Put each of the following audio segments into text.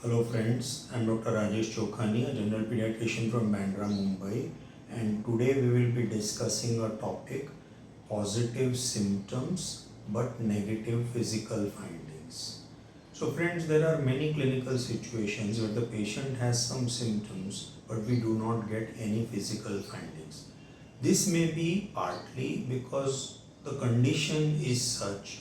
Hello friends, I am Dr. Rajesh Chokhani, a general pediatrician from Bandra, Mumbai, and today we will be discussing a topic: positive symptoms but negative physical findings. So friends, there are many clinical situations where the patient has some symptoms but we do not get any physical findings. This may be partly because the condition is such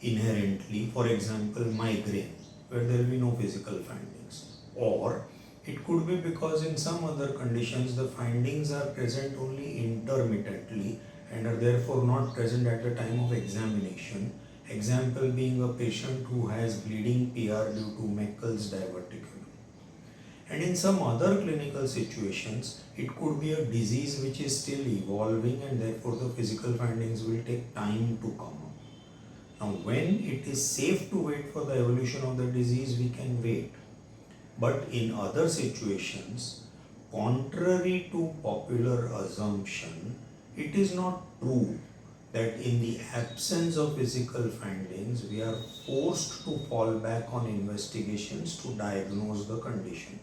inherently, for example, migraine, where there will be no physical findings, or it could be because in some other conditions the findings are present only intermittently and are therefore not present at the time of examination. Example being a patient who has bleeding PR due to Meckel's diverticulum. And in some other clinical situations, it could be a disease which is still evolving and therefore the physical findings will take time to come up. Now, when it is safe to wait for the evolution of the disease, we can wait. But in other situations, contrary to popular assumption, it is not true that in the absence of physical findings, we are forced to fall back on investigations to diagnose the condition.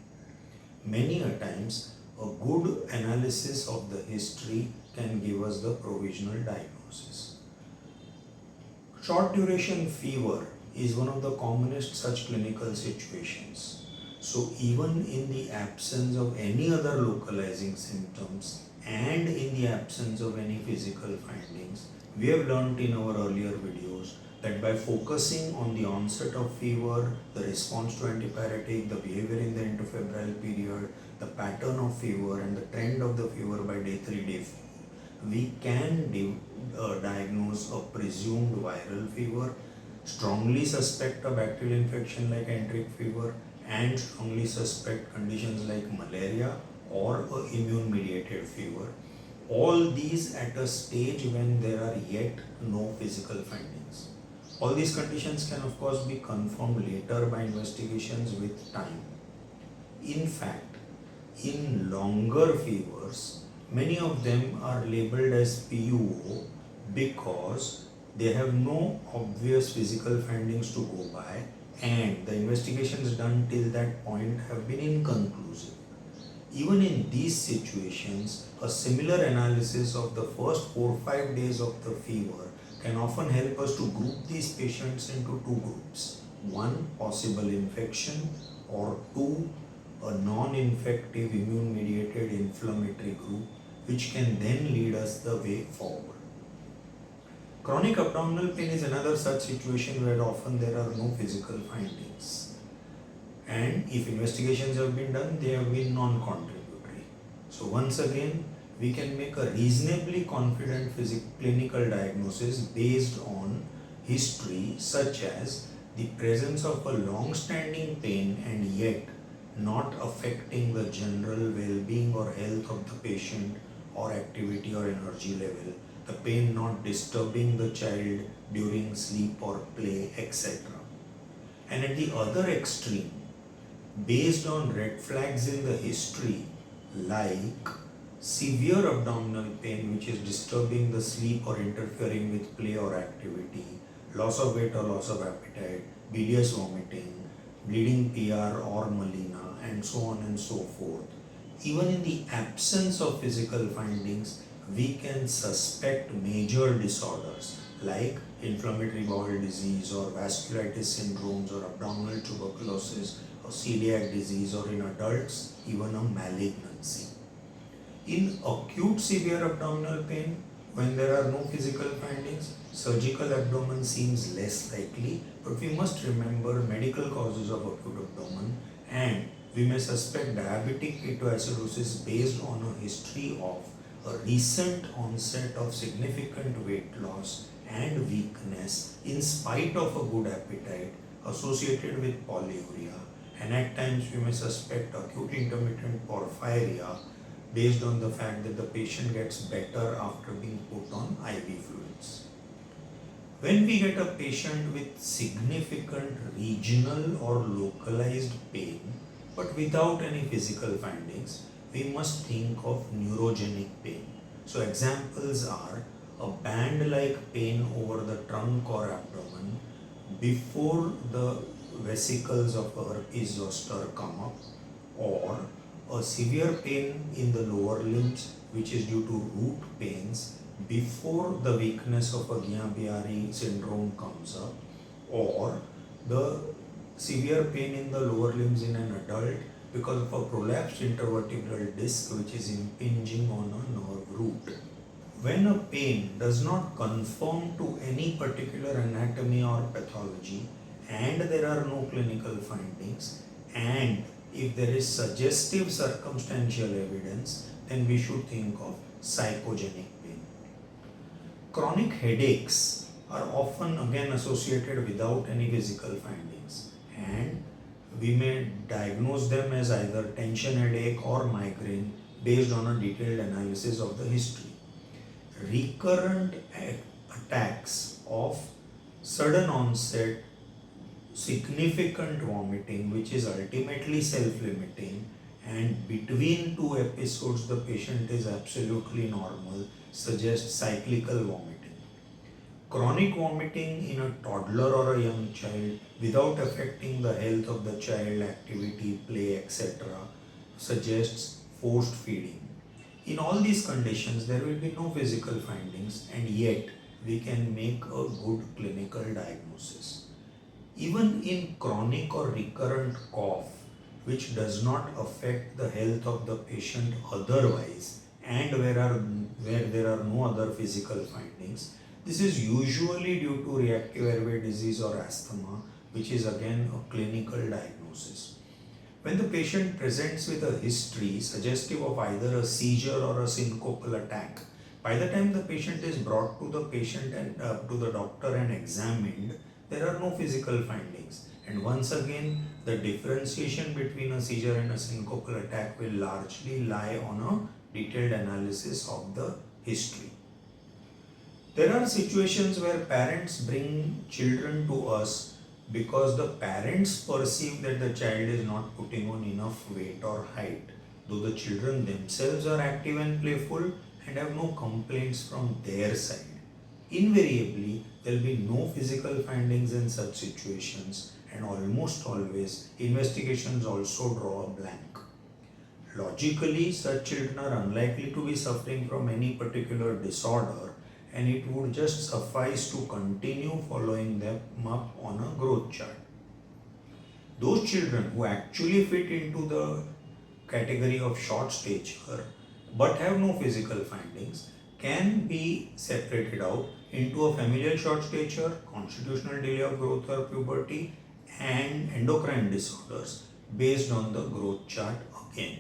Many a times, a good analysis of the history can give us the provisional diagnosis. Short duration fever is one of the commonest such clinical situations. So even in the absence of any other localizing symptoms and in the absence of any physical findings, we have learnt in our earlier videos that by focusing on the onset of fever, the response to antipyretic, the behavior in the interfebrile period, the pattern of fever and the trend of the fever by day 3, day 4, we can diagnose a presumed viral fever, strongly suspect a bacterial infection like enteric fever, and strongly suspect conditions like malaria or a immune mediated fever. All these at a stage when there are yet no physical findings. All these conditions can of course be confirmed later by investigations with time. In fact, in longer fevers, many of them are labeled as PUO because they have no obvious physical findings to go by and the investigations done till that point have been inconclusive. Even in these situations, a similar analysis of the first 4-5 days of the fever can often help us to group these patients into two groups. One, possible infection, or two, a non-infective immune-mediated inflammatory group, which can then lead us the way forward. Chronic abdominal pain is another such situation where often there are no physical findings. And if investigations have been done, they have been non-contributory. So once again, we can make a reasonably confident clinical diagnosis based on history such as the presence of a long-standing pain and yet not affecting the general well-being or health of the patient or activity or energy level, the pain not disturbing the child during sleep or play, etc. And at the other extreme, based on red flags in the history like severe abdominal pain which is disturbing the sleep or interfering with play or activity, loss of weight or loss of appetite, bilious vomiting, bleeding PR or melena, and so on and so forth. Even in the absence of physical findings, we can suspect major disorders like inflammatory bowel disease or vasculitis syndromes or abdominal tuberculosis or celiac disease, or in adults, even a malignancy. In acute severe abdominal pain, when there are no physical findings, surgical abdomen seems less likely, but we must remember medical causes of acute abdomen and we may suspect diabetic ketoacidosis based on a history of a recent onset of significant weight loss and weakness in spite of a good appetite associated with polyuria, and at times we may suspect acute intermittent porphyria based on the fact that the patient gets better after being put on IV fluids. When we get a patient with significant regional or localized pain but without any physical findings, we must think of neurogenic pain. So examples are a band-like pain over the trunk or abdomen before the vesicles of a herpes zoster come up, or a severe pain in the lower limbs which is due to root pains before the weakness of a Guillain-Barré syndrome comes up, or the severe pain in the lower limbs in an adult because of a prolapsed intervertebral disc which is impinging on a nerve root. When a pain does not conform to any particular anatomy or pathology and there are no clinical findings, and if there is suggestive circumstantial evidence, then we should think of psychogenic pain. Chronic headaches are often again associated without any physical findings, and we may diagnose them as either tension headache or migraine based on a detailed analysis of the history. Recurrent attacks of sudden onset significant vomiting, which is ultimately self-limiting, and between two episodes the patient is absolutely normal, suggests cyclical vomiting. Chronic vomiting in a toddler or a young child without affecting the health of the child, activity, play, etc., suggests forced feeding. In all these conditions, there will be no physical findings, and yet we can make a good clinical diagnosis. Even in chronic or recurrent cough, which does not affect the health of the patient otherwise, and where there are no other physical findings, this is usually due to reactive airway disease or asthma, which is again a clinical diagnosis. When the patient presents with a history suggestive of either a seizure or a syncopal attack, by the time the patient is brought to the patient and to the doctor and examined, there are no physical findings. And once again, the differentiation between a seizure and a syncopal attack will largely lie on a detailed analysis of the history. There are situations where parents bring children to us because the parents perceive that the child is not putting on enough weight or height, though the children themselves are active and playful and have no complaints from their side. Invariably, there will be no physical findings in such situations, and almost always investigations also draw a blank. Logically, such children are unlikely to be suffering from any particular disorder, and it would just suffice to continue following them up on a growth chart. Those children who actually fit into the category of short stature but have no physical findings can be separated out into a familial short stature, constitutional delay of growth or puberty, and endocrine disorders based on the growth chart again.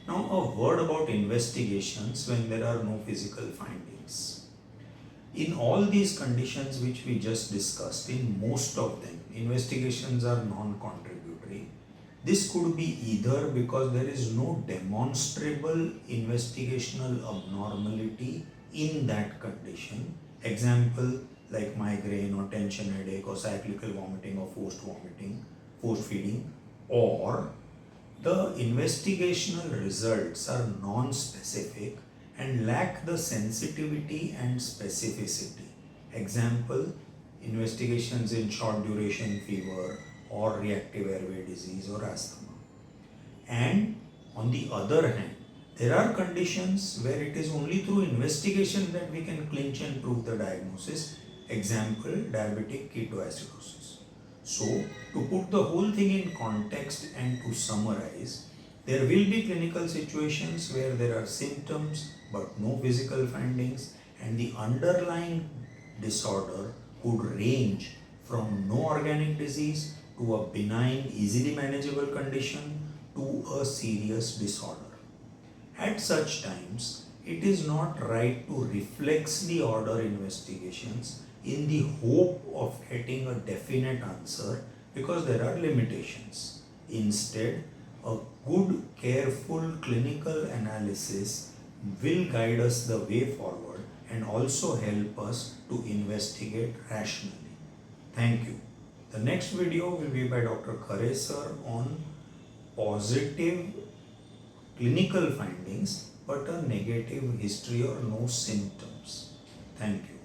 Now, a word about investigations when there are no physical findings. In all these conditions which we just discussed, in most of them, investigations are non-contributory. This could be either because there is no demonstrable investigational abnormality in that condition, example like migraine or tension headache or cyclical vomiting or forced feeding, or the investigational results are non-specific and lack the sensitivity and specificity. Example, investigations in short duration fever or reactive airway disease or asthma. And on the other hand, there are conditions where it is only through investigation that we can clinch and prove the diagnosis. Example, diabetic ketoacidosis. So, to put the whole thing in context and to summarize, there will be clinical situations where there are symptoms but no physical findings, and the underlying disorder could range from no organic disease to a benign, easily manageable condition to a serious disorder. At such times, it is not right to reflexly order investigations in the hope of getting a definite answer because there are limitations. Instead, a good, careful clinical analysis will guide us the way forward and also help us to investigate rationally. Thank you. The next video will be by Dr. Khare sir on positive clinical findings but a negative history or no symptoms. Thank you.